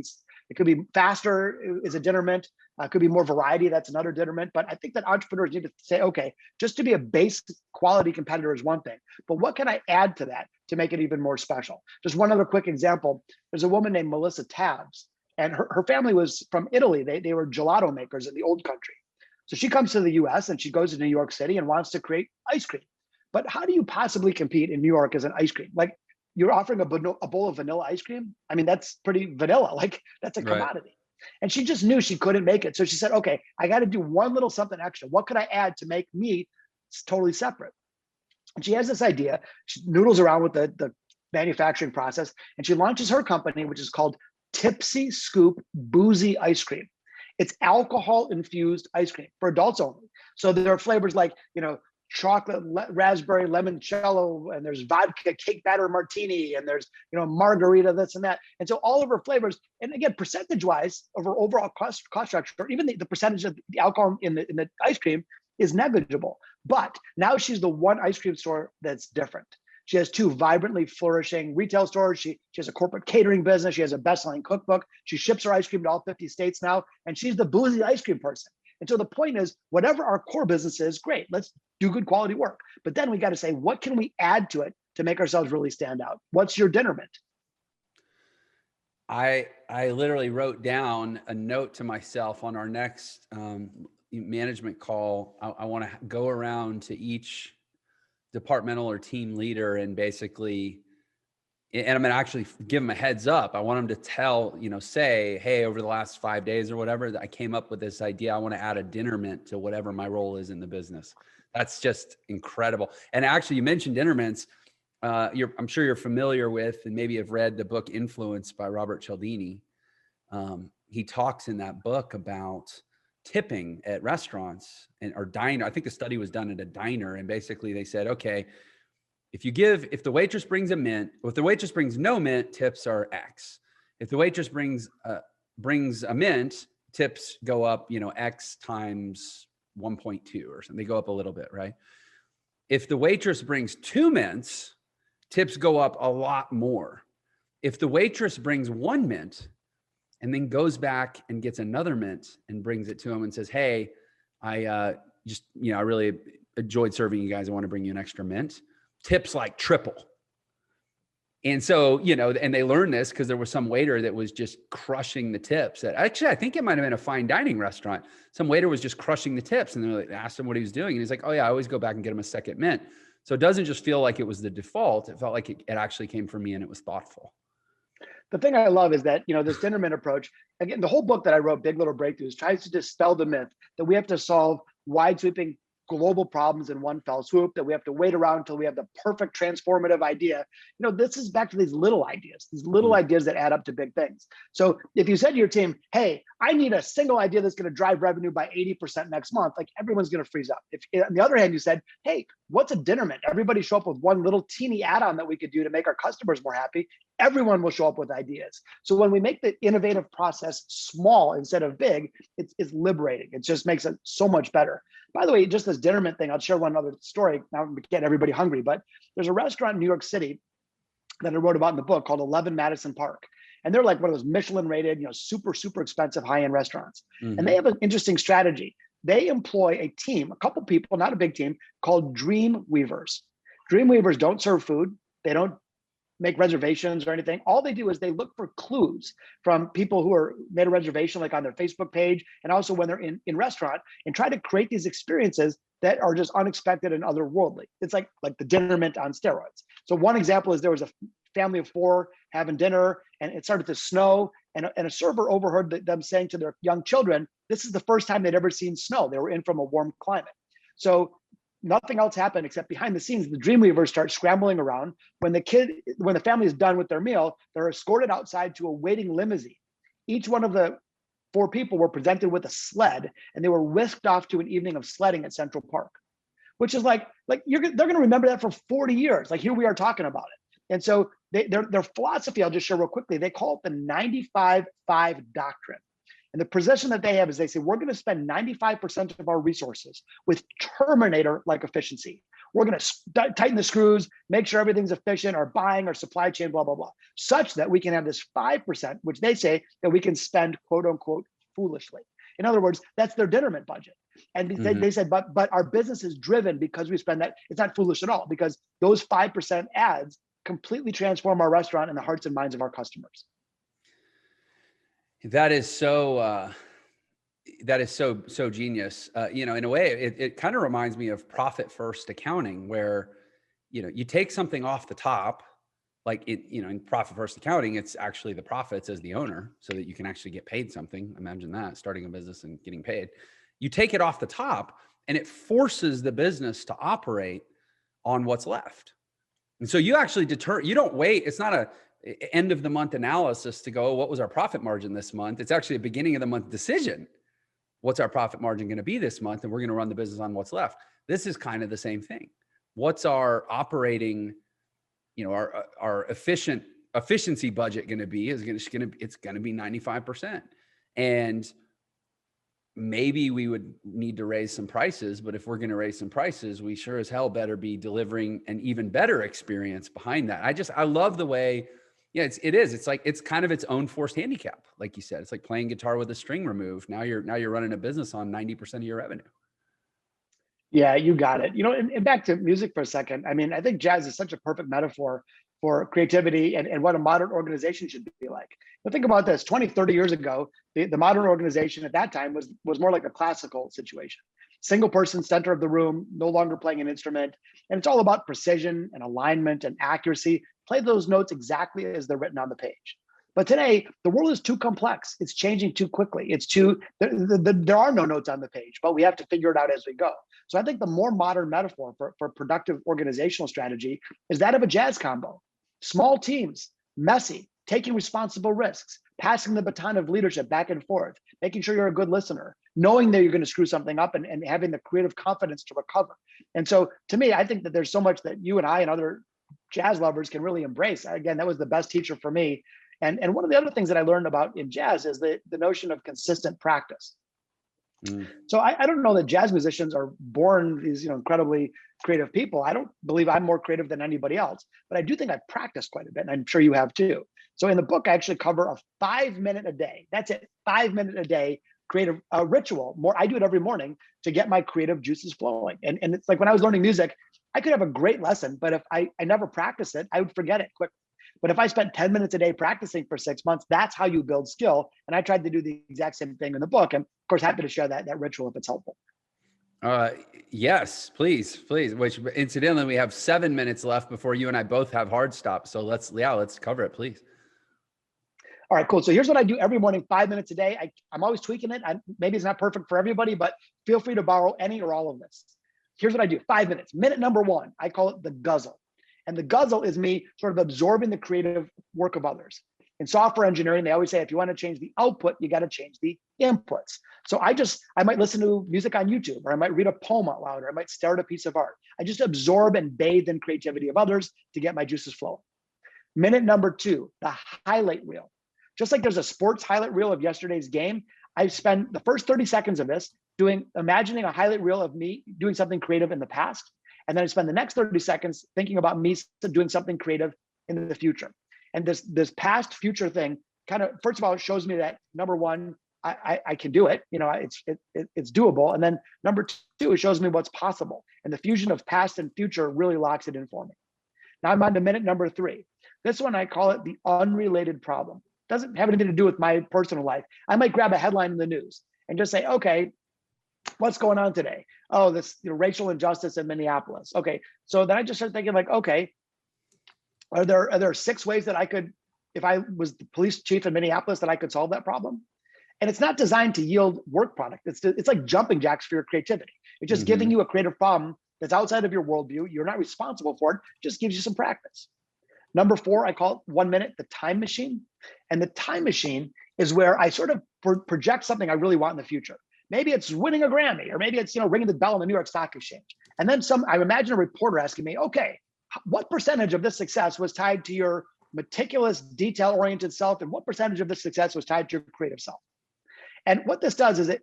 be faster is a dinner mint. It could be more variety. That's another dinner mint. But I think that entrepreneurs need to say, okay, just to be a base quality competitor is one thing, but what can I add to that to make it even more special? Just one other quick example. There's a woman named Melissa Tabs, and her family was from Italy. They were gelato makers in the old country. So she comes to the US and she goes to New York City and wants to create ice cream. But how do you possibly compete in New York as an ice cream? Like, you're offering a bowl of vanilla ice cream. I mean, that's pretty vanilla. Like, that's a commodity. Right. And she just knew she couldn't make it. So she said, okay, I got to do one little something extra. What could I add to make me totally separate? And she has this idea. She noodles around with the manufacturing process, and she launches her company, which is called Tipsy Scoop Boozy Ice Cream. It's alcohol-infused ice cream for adults only. So there are flavors like, chocolate, raspberry, limoncello, and there's vodka, cake batter martini, and there's, margarita, this and that. And so all of her flavors, and again, percentage-wise of her overall cost structure, even the percentage of the alcohol in the ice cream is negligible. But now she's the one ice cream store that's different. She has two vibrantly flourishing retail stores. She has a corporate catering business. She has a best-selling cookbook. She ships her ice cream to all 50 states now, and she's the boozy ice cream person. And so the point is, whatever our core business is, great, let's do good quality work. But then we got to say, what can we add to it to make ourselves really stand out? What's your dinner mint? I literally wrote down a note to myself on our next management call. I want to go around to each departmental or team leader and basically, and I'm going to actually give them a heads up. I want them to tell, say, hey, over the last 5 days or whatever, that I came up with this idea. I want to add a dinner mint to whatever my role is in the business. That's just incredible. And actually, you mentioned dinner mints. I'm sure you're familiar with, and maybe have read the book Influence by Robert Cialdini. He talks in that book about tipping at restaurants or diner. I think the study was done at a diner, and basically they said, okay, if the waitress brings a mint, if the waitress brings no mint, tips are X. If the waitress brings a mint, tips go up, X times 1.2 or something. They go up a little bit, right? If the waitress brings 2 mints, tips go up a lot more. If the waitress brings 1 mint and then goes back and gets another mint and brings it to him and says, hey, I really enjoyed serving you guys. I want to bring you an extra mint. Tips like triple. And so, and they learned this because there was some waiter that was just crushing the tips. Actually, I think it might've been a fine dining restaurant. Some waiter was just crushing the tips, and they asked him what he was doing. And he's like, oh yeah, I always go back and get him a second mint. So it doesn't just feel like it was the default. It felt like it actually came from me and it was thoughtful. The thing I love is that, this dinner mint approach, again, the whole book that I wrote, Big Little Breakthroughs, tries to dispel the myth that we have to solve wide sweeping global problems in one fell swoop, that we have to wait around until we have the perfect transformative idea. This is back to these little ideas that add up to big things. So if you said to your team, hey, I need a single idea that's going to drive revenue by 80% next month, like everyone's going to freeze up. If on the other hand, you said, hey, what's a dinner mint? Everybody show up with one little teeny add-on that we could do to make our customers more happy. Everyone will show up with ideas. So when we make the innovative process small instead of big, it's liberating. It just makes it so much better. By the way, just this dinner mint thing, I'll share one other story. Now I'm getting everybody hungry, but there's a restaurant in New York City that I wrote about in the book called 11 Madison Park. And they're like one of those Michelin rated, super, super expensive high-end restaurants. Mm-hmm. And they have an interesting strategy. They employ a team, a couple people, not a big team, called dream weavers. Dream weavers don't serve food. They don't make reservations or anything. All they do is they look for clues from people who are made a reservation, like on their Facebook page, and also when they're in restaurant, and try to create these experiences that are just unexpected and otherworldly. It's like the dinner mint on steroids. So one example is there was a family of 4 having dinner, and it started to snow, and a server overheard them saying to their young children, this is the first time they'd ever seen snow. They were in from a warm climate. So nothing else happened except behind the scenes, the Dreamweavers start scrambling around. When the family is done with their meal, they're escorted outside to a waiting limousine. Each one of the 4 people were presented with a sled, and they were whisked off to an evening of sledding at Central Park, which is they're going to remember that for 40 years. Like here we are talking about it. And so their philosophy, I'll just share real quickly, they call it the 95-5 doctrine. And the position that they have is they say, we're going to spend 95% of our resources with Terminator-like efficiency. We're going to tighten the screws, make sure everything's efficient, our buying, our supply chain, blah, blah, blah, such that we can have this 5%, which they say that we can spend, quote unquote, foolishly. In other words, that's their dinner mint budget. And they said, but our business is driven because we spend that. It's not foolish at all, because those 5% ads completely transform our restaurant in the hearts and minds of our customers. That is so genius. In a way, it kind of reminds me of profit first accounting, where, you take something off the top, like in profit first accounting, it's actually the profits as the owner, so that you can actually get paid something. Imagine that, starting a business and getting paid. You take it off the top and it forces the business to operate on what's left. And so you actually you don't wait. It's not a end of the month analysis to go, what was our profit margin this month? It's actually a beginning of the month decision. What's our profit margin going to be this month? And we're going to run the business on what's left. This is kind of the same thing. What's our operating, our efficiency budget going to be? It's going to be 95%. And maybe we would need to raise some prices, but if we're going to raise some prices, we sure as hell better be delivering an even better experience behind that. I love the way Yeah, it is. It's like, it's kind of its own forced handicap. Like you said, it's like playing guitar with a string removed. Now you're running a business on 90% of your revenue. Yeah, you got it. And back to music for a second. I mean, I think jazz is such a perfect metaphor for creativity and what a modern organization should be like. But think about this, 20, 30 years ago, the modern organization at that time was more like a classical situation. Single person, center of the room, no longer playing an instrument. And it's all about precision and alignment and accuracy. Play those notes exactly as they're written on the page. But today, the world is too complex. It's changing too quickly. There are no notes on the page, but we have to figure it out as we go. So I think the more modern metaphor for productive organizational strategy is that of a jazz combo. Small teams, messy, taking responsible risks, passing the baton of leadership back and forth, making sure you're a good listener, knowing that you're going to screw something up and having the creative confidence to recover. And so to me, I think that there's so much that you and I and other jazz lovers can really embrace. Again, that was the best teacher for me. And one of the other things that I learned about in jazz is the notion of consistent practice. So I don't know that jazz musicians are born these incredibly creative people. I don't believe I'm more creative than anybody else, but I do think I've practiced quite a bit, and I'm sure you have too. So in the book, I actually cover a 5-minute a day. That's it, 5-minute a day creative ritual. I do it every morning to get my creative juices flowing. And it's like when I was learning music, I could have a great lesson, but if I never practiced it, I would forget it quickly. But if I spent 10 minutes a day practicing for 6 months, that's how you build skill. And I tried to do the exact same thing in the book. And of course, happy to share that ritual if it's helpful. Yes, please. Which incidentally, we have 7 minutes left before you and I both have hard stops. So let's cover it, please. All right, cool. So here's what I do every morning, 5 minutes a day. I'm always tweaking it. Maybe it's not perfect for everybody, but feel free to borrow any or all of this. Here's what I do, 5 minutes. Minute number 1, I call it the Guzzle. And the Guzzle is me sort of absorbing the creative work of others. In software engineering, they always say, if you want to change the output, you got to change the inputs. So I might listen to music on YouTube, or I might read a poem out loud, or I might stare at a piece of art. I just absorb and bathe in creativity of others to get my juices flowing. Minute number 2, the highlight reel. Just like there's a sports highlight reel of yesterday's game, I spend the first 30 seconds of this imagining a highlight reel of me doing something creative in the past. And then I spend the next 30 seconds thinking about me doing something creative in the future. And this past future thing kind of, first of all, it shows me that number 1, I can do it. It's doable. And then number 2, it shows me what's possible. And the fusion of past and future really locks it in for me. Now I'm on to minute number 3. This one, I call it the unrelated problem. Doesn't have anything to do with my personal life. I might grab a headline in the news and just say, okay, what's going on today? Oh, this racial injustice in Minneapolis. Okay, so then I just start thinking like, okay, are there 6 ways that I could, if I was the police chief in Minneapolis, that I could solve that problem? And it's not designed to yield work product. It's like jumping jacks for your creativity. It's just giving you a creative problem that's outside of your worldview. You're not responsible for it. Just gives you some practice. Number 4, I call it 1 minute, the time machine. And the time machine is where I sort of project something I really want in the future. Maybe it's winning a Grammy, or maybe it's ringing the bell on the New York Stock Exchange. And then I imagine a reporter asking me, okay, what percentage of this success was tied to your meticulous, detail-oriented self, and what percentage of this success was tied to your creative self? And what this does is it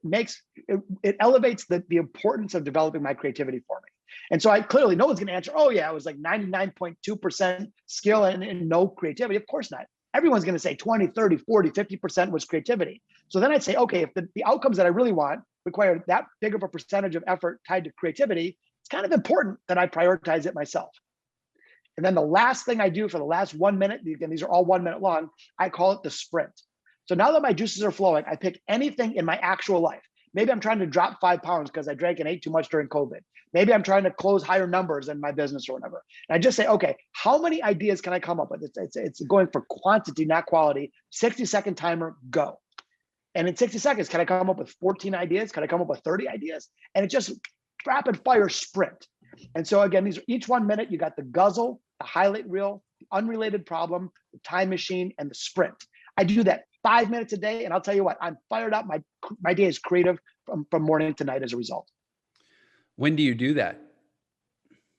elevates the importance of developing my creativity for me. And so no one's going to answer, oh yeah, it was like 99.2% skill and no creativity. Of course not. Everyone's going to say 20, 30, 40, 50% was creativity. So then I'd say, okay, if the outcomes that I really want require that big of a percentage of effort tied to creativity, it's kind of important that I prioritize it myself. And then the last thing I do for the last 1 minute, again, these are all 1 minute long, I call it the sprint. So now that my juices are flowing, I pick anything in my actual life. Maybe I'm trying to drop 5 pounds because I drank and ate too much during COVID. Maybe I'm trying to close higher numbers in my business or whatever. And I just say, okay, how many ideas can I come up with? It's going for quantity, not quality. 60-second timer, go. And in 60 seconds, can I come up with 14 ideas? Can I come up with 30 ideas? And it just rapid fire sprint. And so again, these are each 1 minute. You got the Guzzle, the highlight reel, the unrelated problem, the time machine, and the sprint. I do that 5 minutes a day, and I'll tell you what, I'm fired up. My day is creative from morning to night as a result. When do you do that?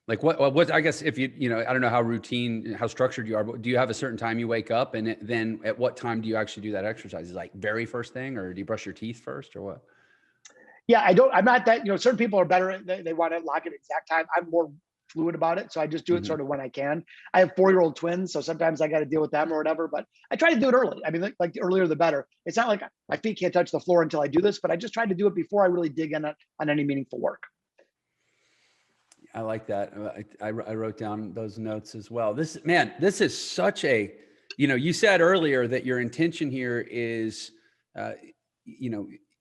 Like what, I guess if I don't know how structured you are, but do you have a certain time you wake up, and then at what time do you actually do that exercise? Is it like very first thing, or do you brush your teeth first, or what? Yeah, I'm not that, certain people are better. They want to lock an exact time. I'm more fluid about it. So I just do it sort of when I can. I have 4-year-old twins, so sometimes I got to deal with them or whatever, but I try to do it early. I mean, like the earlier the better. It's not like my feet can't touch the floor until I do this, but I just try to do it before I really dig in on any meaningful work. I like that. I wrote down those notes as well. This is such a, you said earlier that your intention here is,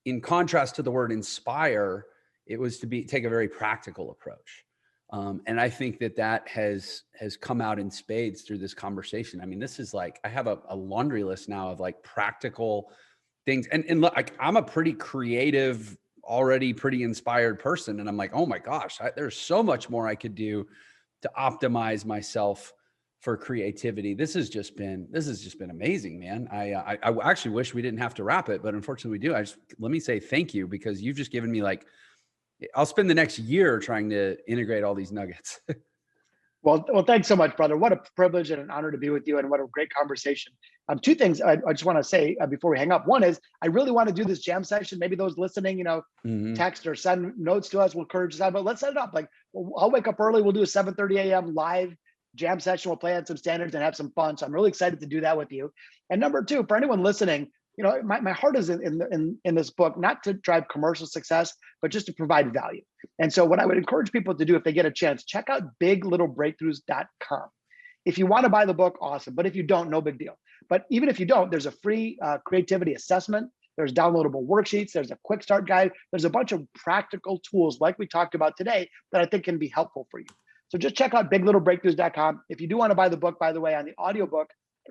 in contrast to the word inspire, it was to take a very practical approach. And I think that has come out in spades through this conversation. I mean, this is like, I have a laundry list now of like practical things. And look, I'm a pretty creative, already pretty inspired person. And I'm like, oh my gosh, there's so much more I could do to optimize myself for creativity. This has just been amazing, man. I actually wish we didn't have to wrap it, but unfortunately we do. Let me say thank you, because you've just given me I'll spend the next year trying to integrate all these nuggets. Well, thanks so much, brother. What a privilege and an honor to be with you, and what a great conversation. 2 things I just want to say before we hang up. One is, I really want to do this jam session. Maybe those listening, text or send notes to us. We'll encourage us out, but let's set it up. Like, I'll wake up early. We'll do a 7:30 a.m. live jam session. We'll play on some standards and have some fun. So I'm really excited to do that with you. And number 2, for anyone listening, my heart is in this book, not to drive commercial success, but just to provide value. And so what I would encourage people to do, if they get a chance, check out biglittlebreakthroughs.com. If you want to buy the book, awesome. But if you don't, no big deal. But even if you don't, there's a free creativity assessment. There's downloadable worksheets. There's a quick start guide. There's a bunch of practical tools like we talked about today that I think can be helpful for you. So just check out biglittlebreakthroughs.com. If you do want to buy the book, by the way, on the audiobook,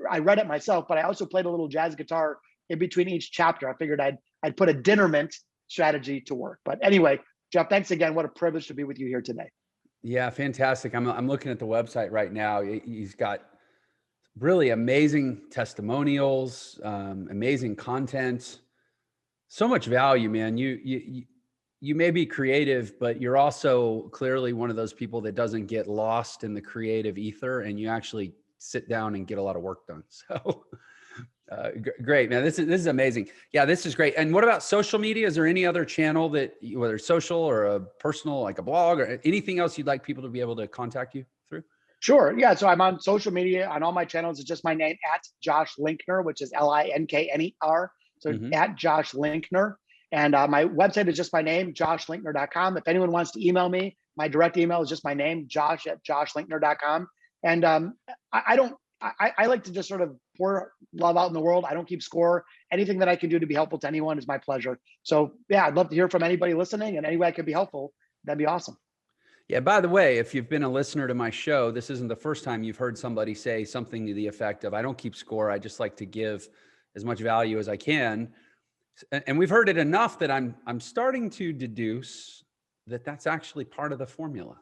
I read it myself, but I also played a little jazz guitar in between each chapter. I figured I'd put a dinner mint strategy to work. But anyway, Jeff, thanks again. What a privilege to be with you here today. Yeah, fantastic. I'm looking at the website right now. He's got really amazing testimonials, amazing content, so much value, man. You may be creative, but you're also clearly one of those people that doesn't get lost in the creative ether, and you actually sit down and get a lot of work done. So great, man. This is amazing. Yeah, this is great. And what about social media? Is there any other channel that, whether it's social or a personal, like a blog, or anything else you'd like people to be able to contact you through? Sure. Yeah. So I'm on social media on all my channels. It's just my name, at Josh Linkner, which is Linkner. So at Josh Linkner. And my website is just my name, joshlinkner.com. If anyone wants to email me, my direct email is just my name, josh@joshlinkner.com. And I like to just sort of pour love out in the world. I don't keep score. Anything that I can do to be helpful to anyone is my pleasure. So yeah, I'd love to hear from anybody listening, and any way I could be helpful, that'd be awesome. Yeah, by the way, if you've been a listener to my show, this isn't the first time you've heard somebody say something to the effect of, I don't keep score. I just like to give as much value as I can. And we've heard it enough that I'm starting to deduce that that's actually part of the formula.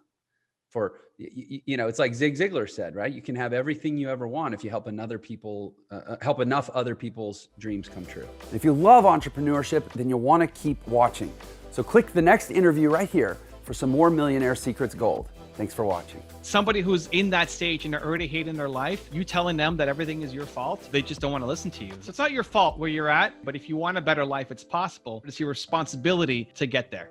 For, it's like Zig Ziglar said, right? You can have everything you ever want if you help help enough other people's dreams come true. If you love entrepreneurship, then you'll want to keep watching. So click the next interview right here for some more Millionaire Secrets Gold. Thanks for watching. Somebody who's in that stage and they're already hating their life, you telling them that everything is your fault, they just don't want to listen to you. So it's not your fault where you're at, but if you want a better life, it's possible. It's your responsibility to get there.